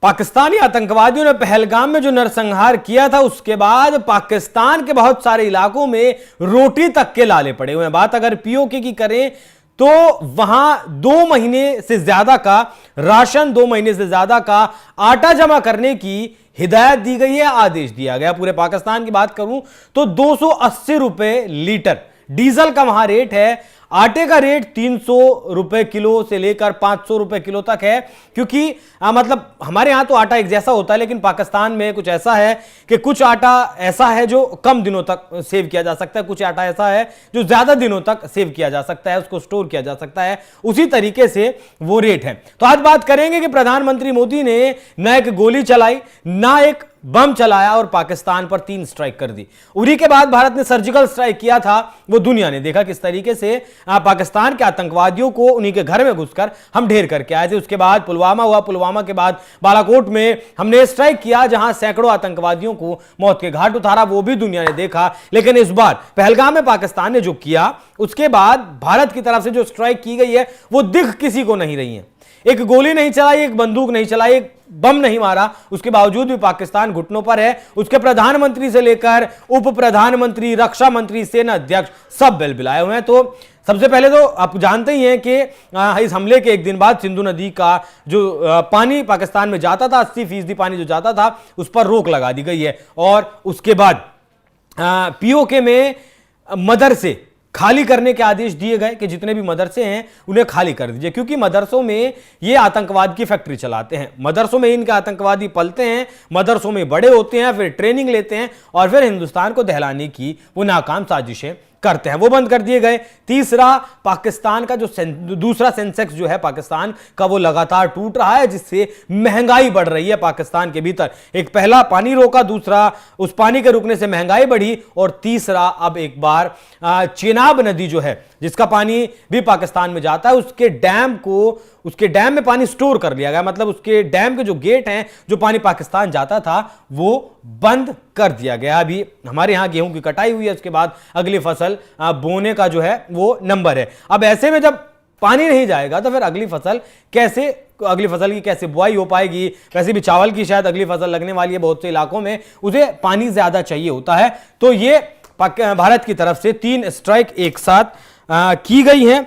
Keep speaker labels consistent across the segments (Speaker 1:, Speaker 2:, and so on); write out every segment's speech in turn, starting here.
Speaker 1: पाकिस्तानी आतंकवादियों ने पहलगाम में जो नरसंहार किया था, उसके बाद पाकिस्तान के बहुत सारे इलाकों में रोटी तक के लाले पड़े हुए हैं। बात अगर पीओके की करें तो वहां 2 महीने से ज्यादा का राशन, 2 महीने से ज्यादा का आटा जमा करने की हिदायत दी गई है, आदेश दिया गया। पूरे पाकिस्तान की बात करूं तो 280 रुपए लीटर डीजल का वहां रेट है। आटे का रेट 300 रुपए किलो से लेकर 500 रुपए किलो तक है, क्योंकि मतलब हमारे यहां तो आटा एक जैसा होता है, लेकिन पाकिस्तान में कुछ ऐसा है कि कुछ आटा ऐसा है जो कम दिनों तक सेव किया जा सकता है, कुछ आटा ऐसा है जो ज्यादा दिनों तक सेव किया जा सकता है, उसको स्टोर किया जा सकता है। उसी तरीके से वो रेट है। तो आज बात करेंगे कि प्रधानमंत्री मोदी ने ना एक गोली चलाई, ना एक बम चलाया और पाकिस्तान पर 3 स्ट्राइक कर दी। उरी के बाद भारत ने सर्जिकल स्ट्राइक किया था। वो दुनिया ने देखा किस तरीके से पाकिस्तान के आतंकवादियों को उन्हीं के घर में घुसकर हम ढेर करके आए थे। उसके बाद पुलवामा हुआ, पुलवामा के बाद बालाकोट में हमने स्ट्राइक किया, जहां सैकड़ों आतंकवादियों को मौत के घाट उतारा। वो भी दुनिया ने देखा। लेकिन इस बार पहलगाम में पाकिस्तान ने जो किया, उसके बाद भारत की तरफ से जो स्ट्राइक की गई है, वो दिख किसी को नहीं रही है। एक गोली नहीं चलाई, एक बंदूक नहीं चलाई, एक बम नहीं मारा, उसके बावजूद भी पाकिस्तान घुटनों पर है। उसके प्रधानमंत्री से लेकर उप प्रधानमंत्री, रक्षा मंत्री, सेना अध्यक्ष सब बिलबिलाए हुए हैं। तो सबसे पहले तो आप जानते ही हैं कि इस हमले के एक दिन बाद सिंधु नदी का जो पानी पाकिस्तान में जाता था, 80% पानी जो जाता था, उस पर रोक लगा दी गई है। और उसके बाद पीओके में मदरसे खाली करने के आदेश दिए गए कि जितने भी मदरसे हैं उन्हें खाली कर दीजिए, क्योंकि मदरसों में ये आतंकवाद की फैक्ट्री चलाते हैं। मदरसों में इनके आतंकवादी पलते हैं, मदरसों में बड़े होते हैं, फिर ट्रेनिंग लेते हैं और फिर हिंदुस्तान को दहलाने की वो नाकाम साजिशें करते हैं। वो बंद कर दिए गए। तीसरा, पाकिस्तान का जो दूसरा सेंसेक्स जो है पाकिस्तान का, वो लगातार टूट रहा है, जिससे महंगाई बढ़ रही है पाकिस्तान के भीतर। एक पहला पानी रोका, दूसरा उस पानी के रुकने से महंगाई बढ़ी, और तीसरा अब एक बार चेनाब नदी जो है, जिसका पानी भी पाकिस्तान में जाता है, उसके डैम में पानी स्टोर कर लिया गया। मतलब उसके डैम के जो गेट हैं, जो पानी पाकिस्तान जाता था, वो बंद कर दिया गया। अभी हमारे यहां गेहूं की कटाई हुई है, उसके बाद अगली फसल बोने का जो है वो नंबर है। अब ऐसे में जब पानी नहीं जाएगा तो फिर अगली फसल की कैसे बुआई हो पाएगी? वैसे भी चावल की शायद अगली फसल लगने वाली है, बहुत से इलाकों में उसे पानी ज्यादा चाहिए होता है। तो ये भारत की तरफ से 3 स्ट्राइक एक साथ की गई हैं।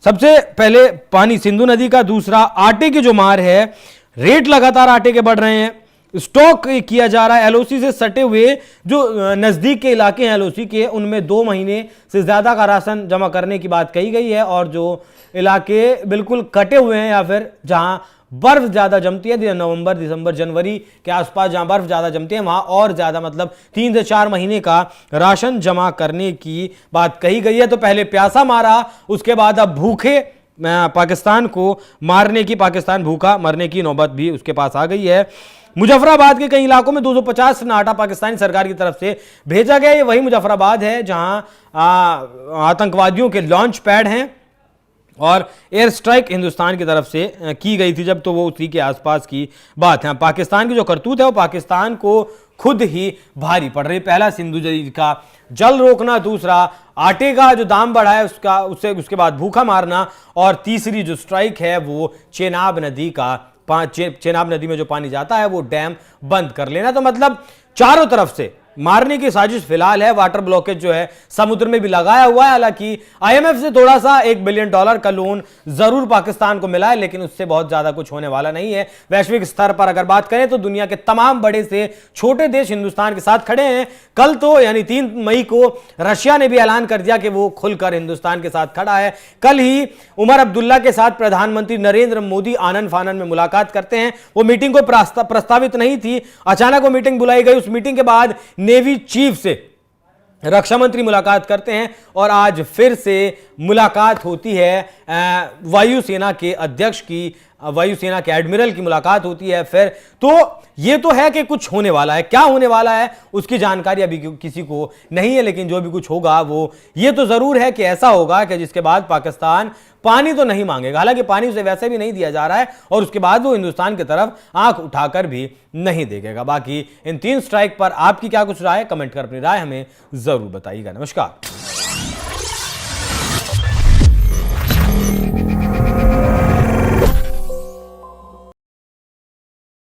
Speaker 1: सबसे पहले पानी सिंधु नदी का, दूसरा आटे की जो मार है, रेट लगातार आटे के बढ़ रहे हैं, स्टॉक किया जा रहा है। एलओसी से सटे हुए जो नजदीक के इलाके हैं एलओसी के, उनमें 2 महीने से ज्यादा का राशन जमा करने की बात कही गई है। और जो इलाके बिल्कुल कटे हुए हैं या फिर जहां बर्फ ज्यादा जमती है, नवंबर, दिसंबर, जनवरी के आसपास जहां बर्फ ज्यादा जमती है, वहां और ज्यादा, मतलब 3 से 4 महीने का राशन जमा करने की बात कही गई है। तो पहले प्यासा मारा, उसके बाद अब भूखे पाकिस्तान को मारने की, पाकिस्तान भूखा मरने की नौबत भी उसके पास आ गई है। मुजफ्फराबाद के कई इलाकों में 250 टन आटा पाकिस्तानी सरकार की तरफ से भेजा गया। ये वही मुजफ्फराबाद है जहां आतंकवादियों के लॉन्च पैड हैं और एयर स्ट्राइक हिंदुस्तान की तरफ से की गई थी जब, तो वो उसी के आसपास की बात है। पाकिस्तान की जो करतूत है वो पाकिस्तान को खुद ही भारी पड़ रही। पहला सिंधु नदी का जल रोकना, दूसरा आटे का जो दाम बढ़ा है उसके बाद भूखा मारना, और तीसरी जो स्ट्राइक है वो चेनाब नदी का, चेनाब नदी में जो पानी जाता है वो डैम बंद कर लेना। तो मतलब चारों तरफ से मारने की साजिश फिलहाल है। वाटर ब्लॉकेज जो है समुद्र में भी लगाया हुआ है। हालांकि आईएमएफ से थोड़ा सा $1 बिलियन का लोन जरूर पाकिस्तान को मिला है, लेकिन उससे बहुत ज्यादा कुछ होने वाला नहीं है। वैश्विक स्तर पर अगर बात करें तो दुनिया के तमाम बड़े से छोटे देश हिंदुस्तान के साथ खड़े हैं। कल तो यानी 3 मई को रशिया ने भी ऐलान कर दिया कि वो खुलकर हिंदुस्तान के साथ खड़ा है। कल ही उमर अब्दुल्ला के साथ प्रधानमंत्री नरेंद्र मोदी आनन फानन में मुलाकात करते हैं। वो मीटिंग को प्रस्तावित नहीं थी, अचानक वो मीटिंग बुलाई गई। उस मीटिंग के बाद नेवी चीफ से रक्षा मंत्री मुलाकात करते हैं और आज फिर से मुलाकात होती है वायुसेना के अध्यक्ष की, वायुसेना के एडमिरल की मुलाकात होती है फिर। तो ये तो है कि कुछ होने वाला है, क्या होने वाला है उसकी जानकारी अभी किसी को नहीं है, लेकिन जो भी कुछ होगा वो ये तो जरूर है कि ऐसा होगा कि जिसके बाद पाकिस्तान पानी तो नहीं मांगेगा। हालांकि पानी उसे वैसे भी नहीं दिया जा रहा है और उसके बाद वो हिंदुस्तान की तरफ आंख उठाकर भी नहीं देखेगा। बाकी इन 3 स्ट्राइक पर आपकी क्या कुछ राय, कमेंट कर अपनी राय हमें जरूर बताइएगा। नमस्कार।